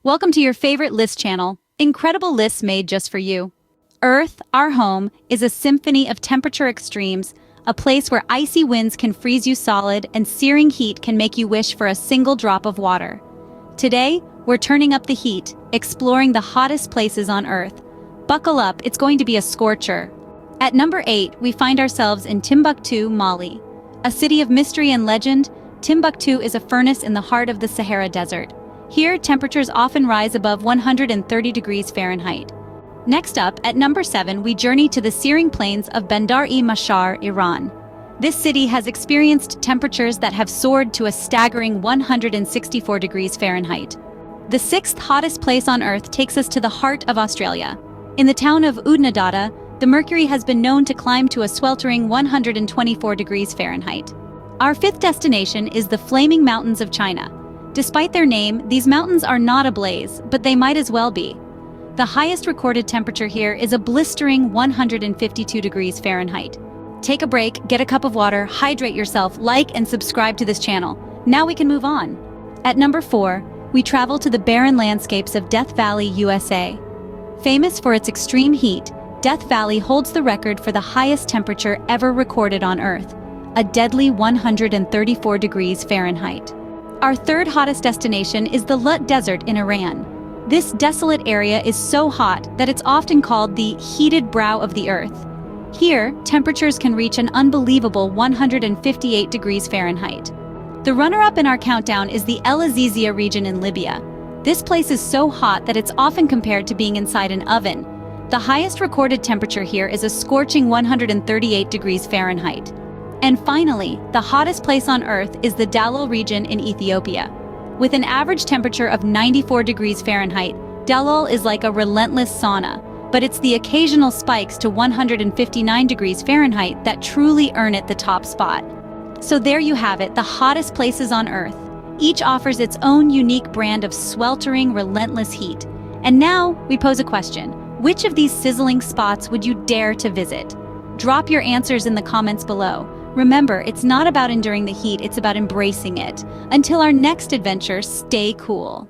Welcome to your favorite list channel, incredible lists made just for you. Earth, our home, is a symphony of temperature extremes, a place where icy winds can freeze you solid and searing heat can make you wish for a single drop of water. Today, we're turning up the heat, exploring the hottest places on Earth. Buckle up, it's going to be a scorcher. At number 8, we find ourselves in Timbuktu, Mali. A city of mystery and legend, Timbuktu is a furnace in the heart of the Sahara Desert. Here, temperatures often rise above 130 degrees Fahrenheit. Next up, at number 7, we journey to the searing plains of bandar-e, Iran. This city has experienced temperatures that have soared to a staggering 164 degrees Fahrenheit. The 6th hottest place on Earth takes us to the heart of Australia. In the town of Oodnadatta, the mercury has been known to climb to a sweltering 124 degrees Fahrenheit. Our 5th destination is the Flaming Mountains of China. Despite their name, these mountains are not ablaze, but they might as well be. The highest recorded temperature here is a blistering 152 degrees Fahrenheit. Take a break, get a cup of water, hydrate yourself, like and subscribe to this channel. Now we can move on. At number 4, we travel to the barren landscapes of Death Valley, USA. Famous for its extreme heat, Death Valley holds the record for the highest temperature ever recorded on Earth, a deadly 134 degrees Fahrenheit. Our 3rd hottest destination is the Lut Desert in Iran. This desolate area is so hot that it's often called the heated brow of the Earth. Here, temperatures can reach an unbelievable 158 degrees Fahrenheit. The runner-up in our countdown is the El Azizia region in Libya. This place is so hot that it's often compared to being inside an oven. The highest recorded temperature here is a scorching 138 degrees Fahrenheit. And finally, the hottest place on Earth is the Dalol region in Ethiopia. With an average temperature of 94 degrees Fahrenheit, Dalol is like a relentless sauna, but it's the occasional spikes to 159 degrees Fahrenheit that truly earn it the top spot. So there you have it, the hottest places on Earth. Each offers its own unique brand of sweltering, relentless heat. And now, we pose a question. Which of these sizzling spots would you dare to visit? Drop your answers in the comments below. Remember, it's not about enduring the heat, it's about embracing it. Until our next adventure, stay cool.